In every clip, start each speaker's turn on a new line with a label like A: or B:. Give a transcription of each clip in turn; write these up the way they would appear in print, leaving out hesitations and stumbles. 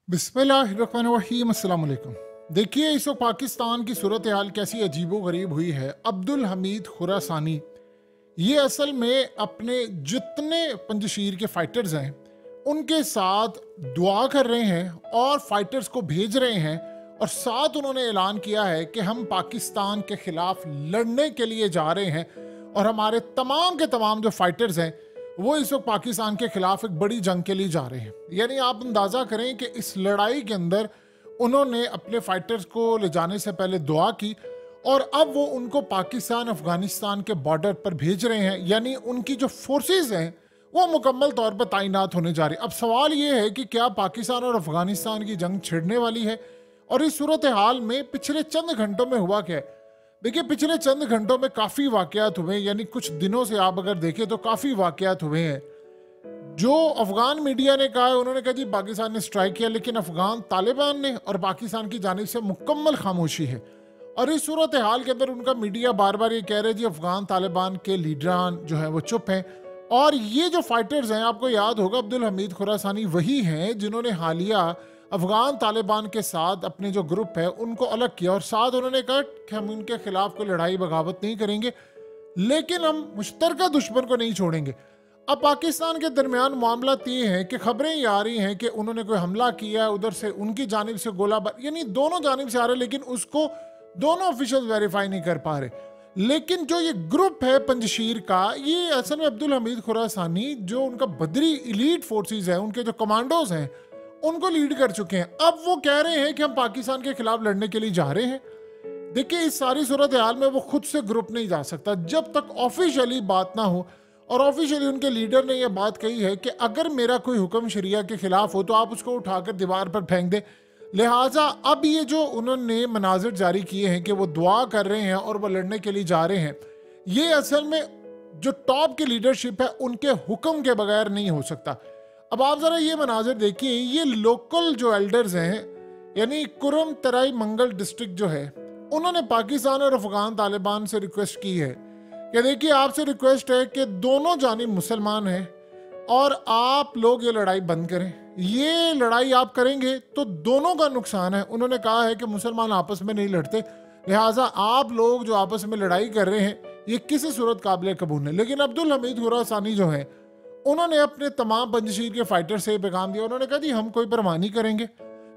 A: बिस्मिल्लाहिर्रहमानिर्रहीम, अस्सलाम वालेकुम। देखिए इस वक्त पाकिस्तान की सूरत हाल कैसी अजीबो गरीब हुई है। अब्दुल हमीद खुरासानी ये असल में अपने जितने पंजशीर के फाइटर्स हैं उनके साथ दुआ कर रहे हैं और फाइटर्स को भेज रहे हैं, और साथ उन्होंने ऐलान किया है कि हम पाकिस्तान के खिलाफ लड़ने के लिए जा रहे हैं और हमारे तमाम के तमाम जो फाइटर्स हैं वो इस वक्त पाकिस्तान के खिलाफ एक बड़ी जंग के लिए जा रहे हैं। यानी आप अंदाज़ा करें कि इस लड़ाई के अंदर उन्होंने अपने फाइटर्स को ले जाने से पहले दुआ की और अब वो उनको पाकिस्तान अफगानिस्तान के बॉर्डर पर भेज रहे हैं। यानी उनकी जो फोर्सेस हैं वो मुकम्मल तौर पर तैनात होने जा रही है। अब सवाल ये है कि क्या पाकिस्तान और अफगानिस्तान की जंग छिड़ने वाली है, और इस सूरत हाल में पिछले चंद घंटों में हुआ क्या है। देखिए पिछले चंद घंटों में काफ़ी वाकयात हुए, यानी कुछ दिनों से आप अगर देखें तो काफ़ी वाकयात हुए हैं। जो अफगान मीडिया ने कहा है, उन्होंने कहा जी पाकिस्तान ने स्ट्राइक किया, लेकिन अफगान तालिबान ने और पाकिस्तान की जानिब से मुकम्मल खामोशी है। और इस सूरत हाल के अंदर उनका मीडिया बार बार ये कह रहे हैं जी अफगान तालिबान के लीडरान जो है वो चुप हैं। और ये जो फाइटर्स हैं, आपको याद होगा अब्दुल हमीद खुरासानी वही हैं जिन्होंने हालिया अफगान तालिबान के साथ अपने जो ग्रुप है उनको अलग किया, और साथ उन्होंने कहा कि हम उनके खिलाफ कोई लड़ाई बगावत नहीं करेंगे, लेकिन हम मुश्तरका दुश्मन को नहीं छोड़ेंगे। अब पाकिस्तान के दरमियान मामला ये है कि खबरें ये आ रही हैं कि उन्होंने कोई हमला किया, उधर से उनकी जानिब से गोलाबार, यानी दोनों जानिब से आ रहे, लेकिन उसको दोनों ऑफिशियल वेरीफाई नहीं कर पा रहे। लेकिन जो ये ग्रुप है पंजशीर का, ये असल में अब्दुल हमीद खुरासानी जो उनका बदरी इलीट फोर्सेस है, उनके जो कमांडोज हैं उनको लीड कर चुके हैं। अब वो कह रहे हैं कि हम पाकिस्तान के खिलाफ लड़ने के लिए जा रहे हैं। देखिए इस सारी सूरत हाल में वो खुद से ग्रुप नहीं जा सकता जब तक ऑफिशियली बात ना हो, और ऑफिशियली उनके लीडर ने यह बात कही है कि अगर मेरा कोई हुक्म शरिया के खिलाफ हो तो आप उसको उठाकर दीवार पर फेंक दे। लिहाजा अब ये जो उन्होंने मनाजिर जारी किए हैं कि वो दुआ कर रहे हैं और वो लड़ने के लिए जा रहे हैं, ये असल में जो टॉप की लीडरशिप है उनके हुक्म के बगैर नहीं हो सकता। अब आप जरा ये मनाजिर देखिए, ये लोकल जो एल्डर्स हैं, यानी कुरम तराई मंगल डिस्ट्रिक्ट जो है, उन्होंने पाकिस्तान और अफगान तालिबान से रिक्वेस्ट की है कि देखिए आपसे रिक्वेस्ट है कि दोनों जानिब मुसलमान हैं और आप लोग ये लड़ाई बंद करें। ये लड़ाई आप करेंगे तो दोनों का नुकसान है। उन्होंने कहा है कि मुसलमान आपस में नहीं लड़ते, लिहाजा आप लोग जो आपस में लड़ाई कर रहे हैं ये किसी सूरत काबिल कबूल नहीं। लेकिन अब्दुल हमीद खुरासानी जो है उन्होंने अपने तमाम पंजशीर के फाइटर से पैगाम दिया। उन्होंने कहा जी हम कोई परवाह नहीं करेंगे,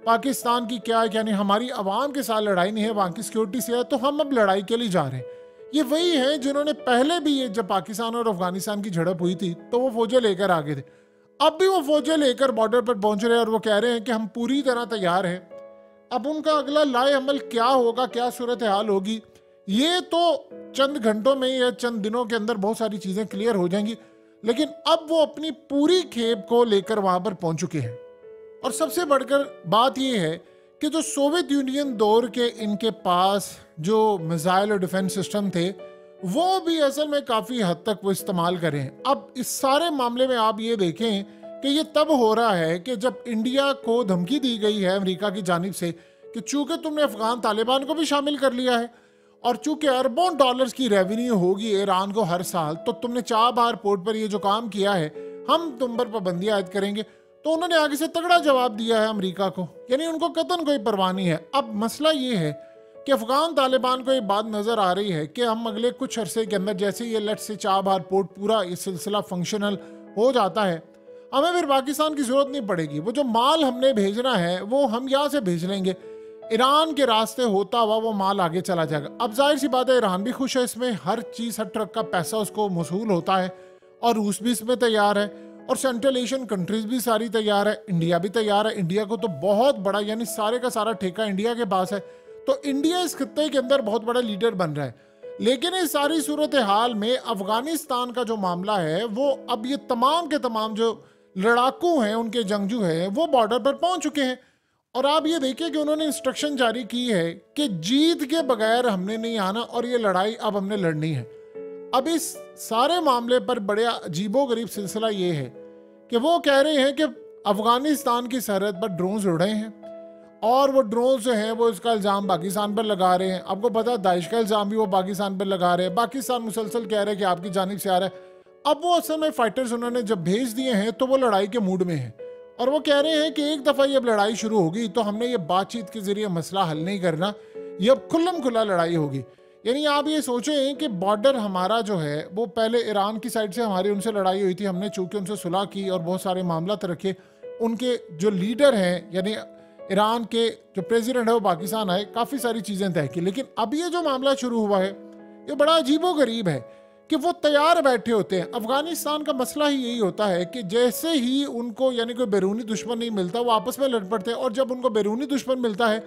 A: पाकिस्तान की क्या है, यानी हमारी आवाम के साथ लड़ाई नहीं है, वहाँ की सिक्योरिटी से है, तो हम अब लड़ाई के लिए जा रहे हैं। ये वही हैं जिन्होंने पहले भी ये जब पाकिस्तान और अफगानिस्तान की झड़प हुई थी तो वो फौजें लेकर आ गए थे। अब भी वो फौजें लेकर बॉर्डर पर पहुंच रहे हैं और वो कह रहे हैं कि हम पूरी तरह तैयार हैं। अब उनका अगला लाए अमल क्या होगा, क्या सूरत हाल होगी, ये तो चंद घंटों में या चंद दिनों के अंदर बहुत सारी चीज़ें क्लियर हो जाएंगी। लेकिन अब वो अपनी पूरी खेप को लेकर वहां पर पहुंच चुके हैं। और सबसे बढ़कर बात यह है कि जो सोवियत यूनियन दौर के इनके पास जो मिसाइल और डिफेंस सिस्टम थे वो भी असल में काफ़ी हद तक वो इस्तेमाल करें। अब इस सारे मामले में आप ये देखें कि ये तब हो रहा है कि जब इंडिया को धमकी दी गई है अमेरिका की जानिब से कि चूंकि तुमने अफगान तालिबान को भी शामिल कर लिया है और चूंकि अरबों डॉलर्स की रेवेन्यू होगी ईरान को हर साल, तो तुमने चाबहार पोर्ट पर ये जो काम किया है हम तुम पर पाबंदी आयद करेंगे। तो उन्होंने आगे से तगड़ा जवाब दिया है अमेरिका को, यानी उनको कतन कोई परवाह नहीं है। अब मसला ये है कि अफगान तालिबान को ये बात नज़र आ रही है कि हम अगले कुछ अरसे के अंदर जैसे ये लेट से चाबहार पोर्ट पूरा ये सिलसिला फंक्शनल हो जाता है, हमें फिर पाकिस्तान की ज़रूरत नहीं पड़ेगी। वो जो माल हमने भेजना है वो हम यहाँ से भेज लेंगे, ईरान के रास्ते होता हुआ वो माल आगे चला जाएगा। अब जाहिर सी बात है ईरान भी खुश है इसमें, हर चीज़ हर ट्रक का पैसा उसको मसूल होता है, और रूस भी इसमें तैयार है, और सेंट्रल एशियन कंट्रीज भी सारी तैयार है, इंडिया भी तैयार है। इंडिया को तो बहुत बड़ा यानी सारे का सारा ठेका इंडिया के पास है, तो इंडिया इस खत्ते के अंदर बहुत बड़ा लीडर बन रहा है। लेकिन इस सारी सूरत हाल में अफगानिस्तान का जो मामला है वो अब ये तमाम के तमाम जो लड़ाकू हैं उनके जंगजू हैं वो बॉर्डर पर पहुंच चुके हैं। और आप ये देखिए कि उन्होंने इंस्ट्रक्शन जारी की है कि जीत के बगैर हमने नहीं आना और ये लड़ाई अब हमने लड़नी है। अब इस सारे मामले पर बड़े अजीबोगरीब सिलसिला ये है कि वो कह रहे हैं कि अफगानिस्तान की सरहद पर ड्रोन्स उड़ रहे हैं, और वो ड्रोन्स जो हैं वो इसका इल्ज़ाम पाकिस्तान पर लगा रहे हैं। आपको पता है दाइश का इल्ज़ाम भी वो पाकिस्तान पर लगा रहे हैं, पाकिस्तान मुसलसल कह रहे हैं कि आपकी जानिब से आ रहा है। अब वो असल में फाइटर्स उन्होंने जब भेज दिए हैं तो वो लड़ाई के मूड में हैं, और वो कह रहे हैं कि एक दफ़ा ये अब लड़ाई शुरू होगी तो हमने ये बातचीत के ज़रिए मसला हल नहीं करना, ये अब खुल्लम खुला लड़ाई होगी। यानी आप ये सोचें कि बॉर्डर हमारा जो है वो पहले ईरान की साइड से हमारी उनसे लड़ाई हुई थी, हमने चूँकि उनसे सुलह की और बहुत सारे मामला रखे, उनके जो लीडर हैं यानी ईरान के जो प्रेसिडेंट है वो पाकिस्तान आए, काफ़ी सारी चीज़ें तय की। लेकिन अब ये जो मामला शुरू हुआ है ये बड़ा अजीबोगरीब है कि वो तैयार बैठे होते हैं। अफगानिस्तान का मसला ही यही होता है कि जैसे ही उनको यानी कोई बैरूनी दुश्मन नहीं मिलता वो आपस में लड़ पड़ते हैं, और जब उनको बैरूनी दुश्मन मिलता है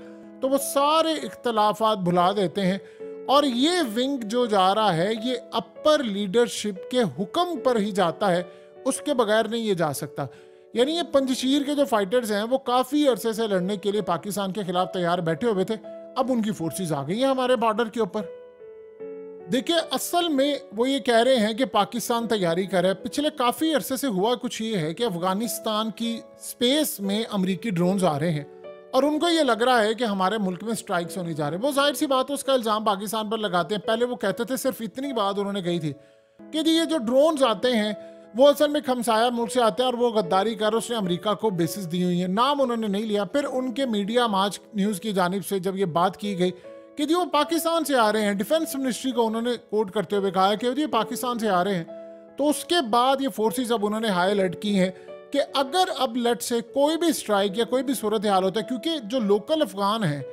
A: तो वो सारे इख्तलाफात भुला देते हैं। और ये विंग जो जा रहा है ये अपर लीडरशिप के हुक्म पर ही जाता है, उसके बगैर नहीं ये जा सकता। यानी ये पंजशीर के जो फाइटर्स हैं वो काफ़ी अरसे से लड़ने के लिए पाकिस्तान के खिलाफ तैयार बैठे हुए थे, अब उनकी फोर्सेस आ गई हैं हमारे बॉर्डर के ऊपर। देखिए असल में वो ये कह रहे हैं कि पाकिस्तान तैयारी कर रहा है। पिछले काफ़ी अरसे से हुआ कुछ ये है कि अफगानिस्तान की स्पेस में अमरीकी ड्रोन्स आ रहे हैं और उनको ये लग रहा है कि हमारे मुल्क में स्ट्राइक्स होने जा रहे हैं। वो जाहिर सी बात है उसका इल्ज़ाम पाकिस्तान पर लगाते हैं। पहले वो कहते थे, सिर्फ इतनी बात उन्होंने कही थी कि जी ये जो ड्रोन्स आते हैं वो असल में खमसाया मुल्क से आते हैं और वो गद्दारी कर उसने अमेरिका को बेसिस दी हुई है। नाम उन्होंने नहीं लिया। फिर उनके मीडिया मार्च न्यूज़ की जानिब से जब ये बात की गई कि जी वो पाकिस्तान से आ रहे हैं, डिफेंस मिनिस्ट्री को उन्होंने कोट करते हुए कहा कि जी पाकिस्तान से आ रहे हैं, तो उसके बाद ये फोर्सेस अब उन्होंने हाई अलर्ट की हैं कि अगर अब लेट से कोई भी स्ट्राइक या कोई भी सूरत हाल होता है, क्योंकि जो लोकल अफगान हैं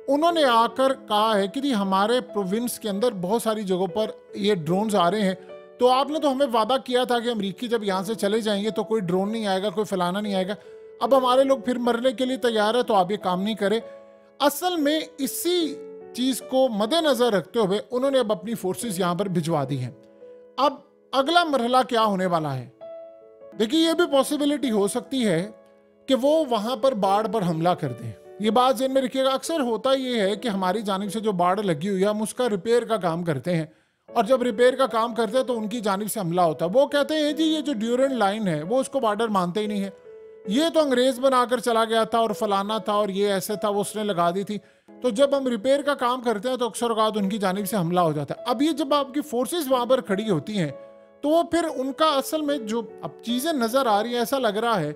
A: उन्होंने आकर कहा है कि जी हमारे प्रोविंस के अंदर बहुत सारी जगहों पर ये ड्रोन्स आ रहे हैं, तो आपने तो हमें वादा किया था कि अमरीकी जब यहाँ से चले जाएंगे तो कोई ड्रोन नहीं आएगा, कोई फलाना नहीं आएगा। अब हमारे लोग फिर मरने के लिए तैयार है, तो आप ये काम नहीं करें। असल में इसी चीज़ को मद्देनजर रखते हुए उन्होंने अब अपनी फोर्सेस यहाँ पर भिजवा दी हैं। अब अगला मरहला क्या होने वाला है? देखिए ये भी पॉसिबिलिटी हो सकती है कि वो वहाँ पर बाढ़ पर हमला कर दें। ये बात ज़हन में रखिएगा। अक्सर होता ये है कि हमारी जानिब से जो बाढ़ लगी हुई है हम उसका रिपेयर का काम करते हैं, और जब रिपेयर का काम करते हैं तो उनकी जानिब से हमला होता है। वो कहते हैं जी ये जो ड्यूरेंट लाइन है वो उसको बॉर्डर मानते ही नहीं है, ये तो अंग्रेज़ बनाकर चला गया था और फलाना था और ये ऐसे था, वो उसने लगा दी थी। तो जब हम रिपेयर का काम करते हैं तो अक्सर औक़ात उनकी जानिब से हमला हो जाता है। अब ये जब आपकी फोर्सेस वहाँ पर खड़ी होती हैं तो वो फिर उनका असल में जो अब चीज़ें नज़र आ रही हैं, ऐसा लग रहा है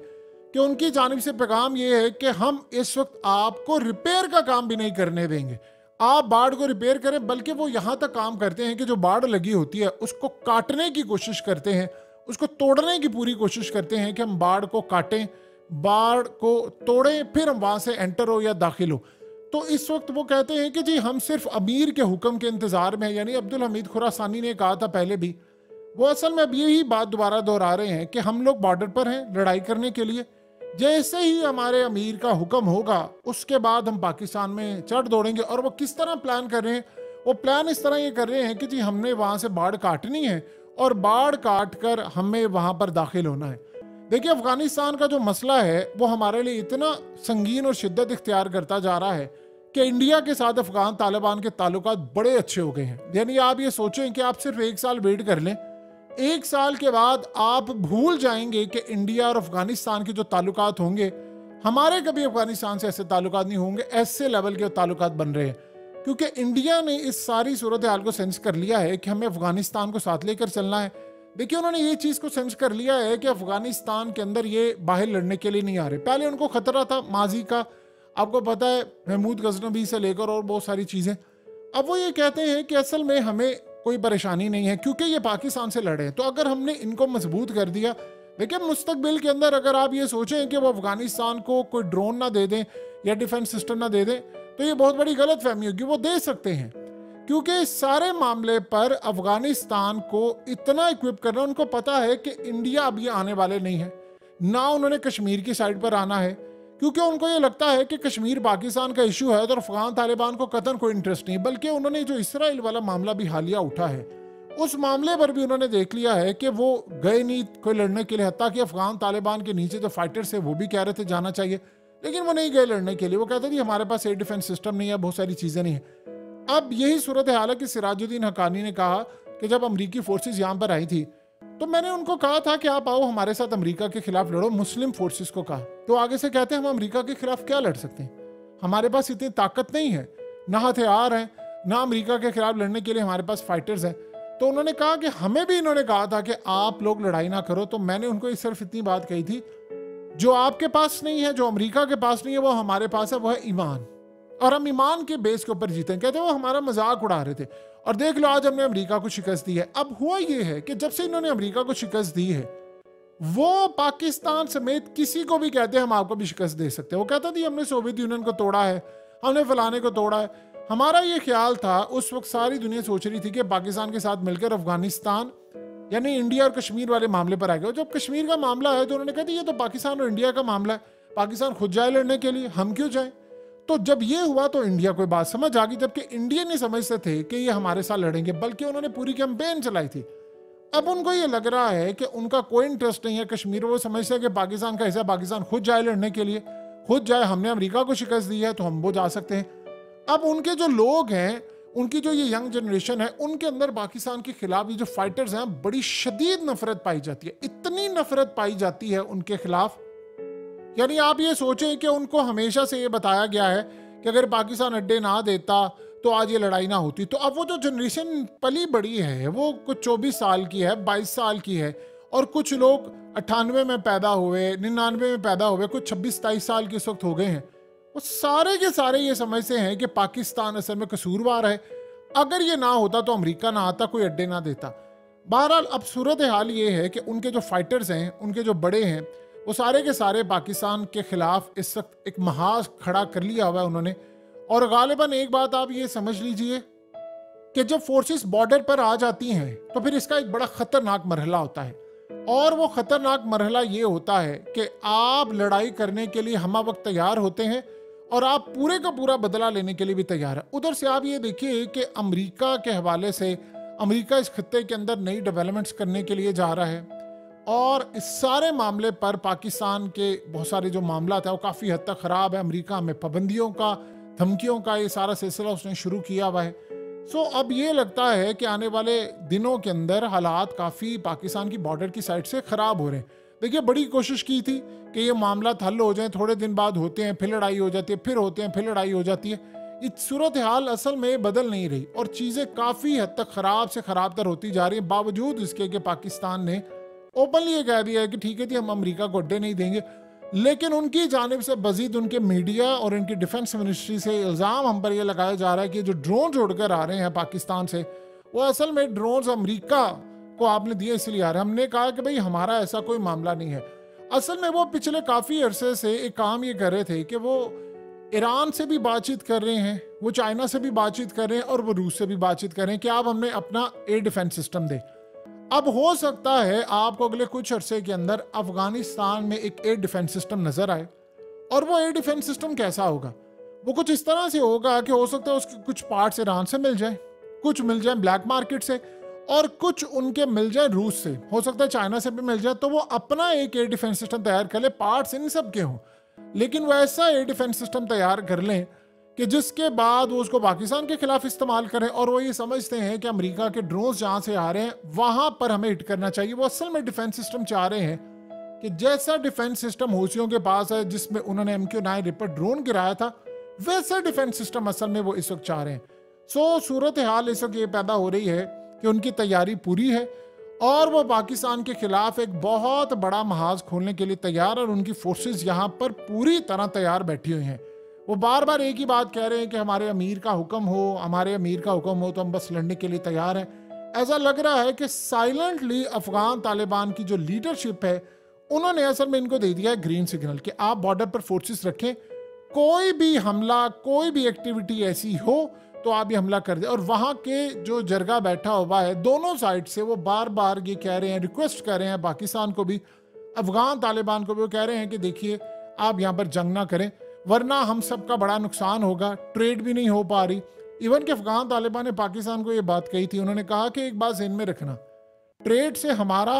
A: कि उनकी जानिब से पैगाम ये है कि हम इस वक्त आपको रिपेयर का काम भी नहीं करने देंगे, आप बाढ़ को रिपेयर करें। बल्कि वो यहाँ तक काम करते हैं कि जो बाढ़ लगी होती है उसको काटने की कोशिश करते हैं, उसको तोड़ने की पूरी कोशिश करते हैं कि हम बाढ़ को काटें, बाढ़ को तोड़ें, फिर हम वहाँ से एंटर हो या दाखिल हो। तो इस वक्त वो कहते हैं कि जी हम सिर्फ अमीर के हुक्म के इंतज़ार में, यानी अब्दुल हमीद खुरासानी ने कहा था पहले भी, वो असल में अब यही बात दोबारा दोहरा रहे हैं कि हम लोग बॉर्डर पर हैं लड़ाई करने के लिए, जैसे ही हमारे अमीर का हुक्म होगा उसके बाद हम पाकिस्तान में चढ़ दौड़ेंगे। और वो किस तरह प्लान कर रहे हैं? वो प्लान इस तरह ये कर रहे हैं कि जी हमने वहाँ से बाढ़ काटनी है और बाढ़ काट कर हमें वहाँ पर दाखिल होना है। देखिए अफगानिस्तान का जो मसला है वो हमारे लिए इतना संगीन और शिद्दत इख्तियार करता जा रहा है कि इंडिया के साथ अफगान तालिबान के ताल्लुकात बड़े अच्छे हो गए हैं। यानी आप ये सोचें कि आप सिर्फ 1 साल वेट कर लें, 1 साल के बाद आप भूल जाएंगे कि इंडिया और अफगानिस्तान के जो ताल्लुकात होंगे, हमारे कभी अफगानिस्तान से ऐसे ताल्लुकात नहीं होंगे, ऐसे लेवल के ताल्लुकात बन रहे हैं। क्योंकि इंडिया ने इस सारी सूरत हाल को सेंस कर लिया है कि हमें अफगानिस्तान को साथ लेकर चलना है। देखिए उन्होंने ये चीज़ को सेंस कर लिया है कि अफगानिस्तान के अंदर ये बाहर लड़ने के लिए नहीं आ रहे। पहले उनको खतरा था माजी का, आपको पता है, महमूद गजनबी से लेकर और बहुत सारी चीज़ें। अब वो ये कहते हैं कि असल में हमें कोई परेशानी नहीं है क्योंकि ये पाकिस्तान से लड़े हैं, तो अगर हमने इनको मजबूत कर दिया। देखिए मुस्तकबिल के अंदर अगर आप ये सोचें कि वो अफगानिस्तान को कोई ड्रोन ना दे दें या डिफेंस सिस्टम ना दे दें तो ये बहुत बड़ी गलत फहमी होगी। वो दे सकते हैं क्योंकि इस सारे मामले पर अफगानिस्तान को इतना इक्विप करना, उनको पता है कि इंडिया अब ये आने वाले नहीं है, ना उन्होंने कश्मीर की साइड पर आना है, क्योंकि उनको ये लगता है कि कश्मीर पाकिस्तान का इशू है तो अफगान तालिबान को कतई कोई इंटरेस्ट नहीं। बल्कि उन्होंने जो इसराइल वाला मामला भी हालिया उठा है उस मामले पर भी उन्होंने देख लिया है कि वो गए नहीं कोई लड़ने के लिए। हत्ता कि अफगान तालिबान के नीचे जो फाइटर्स है वो भी कह रहे थे जाना चाहिए, लेकिन वो नहीं गए लड़ने के लिए। वो कहते थे हमारे पास एयर डिफेंस सिस्टम नहीं है, बहुत सारी चीज़ें नहीं है। अब यही सूरत हाल है कि सिराजुद्दीन हक्कानी ने कहा कि जब अमरीकी फोर्सेस यहाँ पर आई थी तो मैंने उनको कहा था कि आप आओ हमारे साथ अमेरिका के खिलाफ लड़ो, मुस्लिम फोर्सेस को कहा। तो आगे से कहते हैं हम अमेरिका के खिलाफ क्या लड़ सकते हैं, हमारे पास इतनी ताकत नहीं है, ना हथियार हैं, ना अमेरिका के खिलाफ लड़ने के लिए हमारे पास फाइटर्स हैं। तो उन्होंने कहा कि हमें भी इन्होंने कहा था कि आप लोग लड़ाई ना करो। तो मैंने उनको सिर्फ इतनी बात कही थी जो आपके पास नहीं है, जो अमेरिका के पास नहीं है, वो हमारे पास है, वो है ईमान। और हम ईमान के बेस के ऊपर जीते हैं। कहते हैं वो हमारा मजाक उड़ा रहे थे, और देख लो आज हमने अमेरिका को शिकस्त दी है। अब हुआ ये है कि जब से इन्होंने अमेरिका को शिकस्त दी है, वो पाकिस्तान समेत किसी को भी कहते हैं हम आपको भी शिकस्त दे सकते हैं। वो कहता थी हमने सोवियत यूनियन को तोड़ा है, हमने फलाने को तोड़ा है। हमारा ये ख्याल था, उस वक्त सारी दुनिया सोच रही थी कि पाकिस्तान के साथ मिलकर अफगानिस्तान यानी इंडिया और कश्मीर वाले मामले पर आ गए। जब कश्मीर का मामला है तो उन्होंने कहा ये तो पाकिस्तान और इंडिया का मामला है, पाकिस्तान खुद जाए लड़ने के लिए, हम क्यों जाए। तो जब ये हुआ तो इंडिया को बात समझ आ गई, जबकि इंडिया नहीं समझते थे कि ये हमारे साथ लड़ेंगे, बल्कि उन्होंने पूरी कैंपेन चलाई थी। अब उनको ये लग रहा है कि उनका कोई इंटरेस्ट नहीं है कश्मीर, वो समझते हैं कि पाकिस्तान का हिस्सा, पाकिस्तान खुद जाए लड़ने के लिए, खुद जाए। हमने अमेरिका को शिकस्त दी है तो हम वो जा सकते हैं। अब उनके जो लोग हैं, उनकी जो ये यंग जनरेशन है, उनके अंदर पाकिस्तान के खिलाफ ये जो फाइटर्स हैं, बड़ी शदीद नफरत पाई जाती है। इतनी नफरत पाई जाती है उनके खिलाफ, यानी आप ये सोचें कि उनको हमेशा से ये बताया गया है कि अगर पाकिस्तान अड्डे ना देता तो आज ये लड़ाई ना होती। तो अब वो जो जनरेशन पली बड़ी है, वो कुछ 24 साल की है, 22 साल की है, और कुछ लोग 98 में पैदा हुए, 99 में पैदा हुए, कुछ 26-27 साल के इस वक्त हो गए हैं। वो सारे के सारे ये समझते हैं कि पाकिस्तान असल में कसूरवार है, अगर ये ना होता तो अमेरिका ना आता, कोई अड्डे ना देता। बहरहाल अब सूरत हाल ये है कि उनके जो फाइटर्स हैं, उनके जो बड़े हैं, वो सारे के सारे पाकिस्तान के खिलाफ इस वक्त एक महाज खड़ा कर लिया हुआ है उन्होंने। और गालिबन एक बात आप ये समझ लीजिए कि जब फोर्सेस बॉर्डर पर आ जाती हैं तो फिर इसका एक बड़ा खतरनाक मरहला होता है, और वो खतरनाक मरहला ये होता है कि आप लड़ाई करने के लिए हम वक्त तैयार होते हैं और आप पूरे का पूरा बदला लेने के लिए भी तैयार है। उधर से आप ये देखिए कि अमेरिका के हवाले से, अमेरिका इस खत्ते के अंदर नई डेवलपमेंट्स करने के लिए जा रहा है, और इस सारे मामले पर पाकिस्तान के बहुत सारे जो मामला था वो काफ़ी हद तक ख़राब है। अमेरिका में पाबंदियों का, धमकियों का ये सारा सिलसिला उसने शुरू किया हुआ है। सो अब ये लगता है कि आने वाले दिनों के अंदर हालात काफ़ी पाकिस्तान की बॉर्डर की साइड से ख़राब हो रहे हैं। देखिए बड़ी कोशिश की थी कि ये मामला हल हो जाए, थोड़े दिन बाद होते हैं, फिर लड़ाई हो जाती है, फिर होते हैं, फिर लड़ाई हो जाती है। इस सूरत हाल असल में बदल नहीं रही और चीज़ें काफ़ी हद तक ख़राब से ख़राब तर होती जा रही है, बावजूद इसके कि पाकिस्तान ने ओपनली ये कह दिया है कि ठीक है जी हम अमेरिका को अड्डे नहीं देंगे। लेकिन उनकी जानिब से मजीद उनके मीडिया और उनकी डिफेंस मिनिस्ट्री से इल्ज़ाम हम पर यह लगाया जा रहा है कि जो ड्रोन उड़कर आ रहे हैं पाकिस्तान से, वो असल में ड्रोन अमेरिका को आपने दिए इसलिए आ रहे हैं। हमने कहा कि भाई हमारा ऐसा कोई मामला नहीं है। असल में वो पिछले काफ़ी अरसे से एक काम ये कर रहे थे कि वो ईरान से भी बातचीत कर रहे हैं, वो चाइना से भी बातचीत कर रहे हैं, और वो रूस से भी बातचीत कर रहे हैं कि आप हमने अपना एयर डिफेंस सिस्टम दे। अब हो सकता है आपको अगले कुछ अरसे के अंदर अफगानिस्तान में एक एयर डिफेंस सिस्टम नजर आए, और वो एयर डिफेंस सिस्टम कैसा होगा, वो कुछ इस तरह से होगा कि हो सकता है उसके कुछ पार्ट्स ईरान से मिल जाए, कुछ मिल जाए ब्लैक मार्केट से, और कुछ उनके मिल जाए रूस से, हो सकता है चाइना से भी मिल जाए। तो वो अपना एक एयर डिफेंस सिस्टम तैयार कर ले, पार्ट्स इन सब के हों, लेकिन वो ऐसा एयर डिफेंस सिस्टम तैयार कर लें कि जिसके बाद वो उसको पाकिस्तान के खिलाफ इस्तेमाल करें। और वो ये समझते हैं कि अमेरिका के ड्रोन जहां से आ रहे हैं वहां पर हमें हिट करना चाहिए। वो असल में डिफेंस सिस्टम चाह रहे हैं कि जैसा डिफेंस सिस्टम हूथियों के पास है, जिसमें उन्होंने MQ-9 रिपर ड्रोन गिराया था, वैसा डिफेंस सिस्टम असल में वो इस वक्त चाह रहे हैं। सो सूरत हाल इस वक्त ये पैदा हो रही है कि उनकी तैयारी पूरी है और वो पाकिस्तान के खिलाफ एक बहुत बड़ा महाज खोलने के लिए तैयार, और उनकी फोर्सेस यहाँ पर पूरी तरह तैयार बैठी हुई हैं। वो बार बार एक ही बात कह रहे हैं कि हमारे अमीर का हुक्म हो, हमारे अमीर का हुक्म हो तो हम बस लड़ने के लिए तैयार हैं। ऐसा लग रहा है कि साइलेंटली अफगान तालिबान की जो लीडरशिप है, उन्होंने असल में इनको दे दिया है ग्रीन सिग्नल कि आप बॉर्डर पर फोर्सेस रखें, कोई भी हमला, कोई भी एक्टिविटी ऐसी हो तो आप ये हमला कर दे। और वहाँ के जो जरगा बैठा हुआ है दोनों साइड से, वो बार बार ये कह रहे हैं, रिक्वेस्ट कर रहे हैं पाकिस्तान को भी, अफगान तालिबान को भी, वो कह रहे हैं कि देखिए आप यहाँ पर जंग ना करें वरना हम सब का बड़ा नुकसान होगा, ट्रेड भी नहीं हो पा रही। इवन कि अफगान तालिबान ने पाकिस्तान को ये बात कही थी, उन्होंने कहा कि एक बात ज़हन में रखना, ट्रेड से हमारा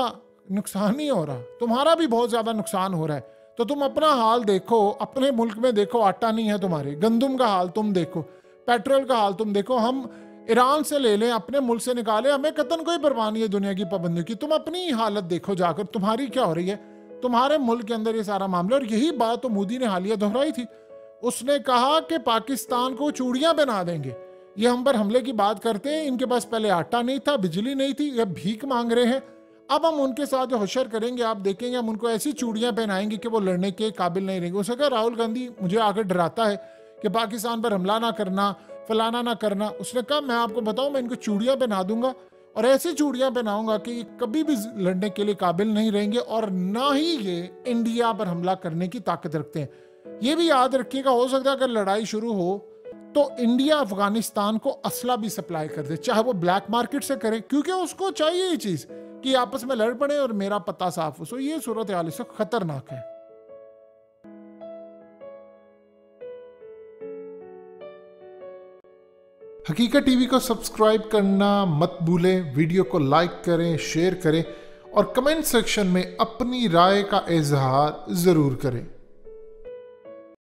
A: नुकसान नहीं हो रहा, तुम्हारा भी बहुत ज़्यादा नुकसान हो रहा है। तो तुम अपना हाल देखो, अपने मुल्क में देखो, आटा नहीं है तुम्हारे, गंदुम का हाल तुम देखो, पेट्रोल का हाल तुम देखो। हम ईरान से ले लें, अपने मुल्क से निकाले, हमें कतन कोई परवाह नहीं है दुनिया की पाबंदियों की। तुम अपनी हालत देखो जाकर, तुम्हारी क्या हो रही है, तुम्हारे मुल्क के अंदर ये सारा मामला। और यही बात तो मोदी ने हालिया दोहराई थी, उसने कहा कि पाकिस्तान को चूड़ियां बना देंगे। ये हम पर हमले की बात करते हैं, इनके पास पहले आटा नहीं था, बिजली नहीं थी, ये भीख मांग रहे हैं, अब हम उनके साथ जो हशर करेंगे, आप देखेंगे हम उनको ऐसी चूड़ियां पहनाएंगे कि वो लड़ने के काबिल नहीं रहेंगे। उसने कहा राहुल गांधी मुझे आकर डराता है कि पाकिस्तान पर हमला ना करना, फलाना ना करना। उसने कहा मैं आपको बताऊं, मैं इनको चूड़ियां पहना दूंगा और ऐसी चूड़ियां पहनाऊंगा कि ये कभी भी लड़ने के लिए काबिल नहीं रहेंगे और ना ही ये इंडिया पर हमला करने की ताकत रखते हैं। ये भी याद रखिएगा, हो सकता है अगर लड़ाई शुरू हो तो इंडिया अफगानिस्तान को असला भी सप्लाई कर दे, चाहे वो ब्लैक मार्केट से करे, क्योंकि उसको चाहिए ये चीज कि आपस में लड़ पड़े और मेरा पता साफ हो। सो ये सूरत हाल इस वक्त खतरनाक है। हकीकत टीवी को सब्सक्राइब करना मत भूलें, वीडियो को लाइक करें, शेयर करें और कमेंट सेक्शन में अपनी राय का इजहार जरूर करें।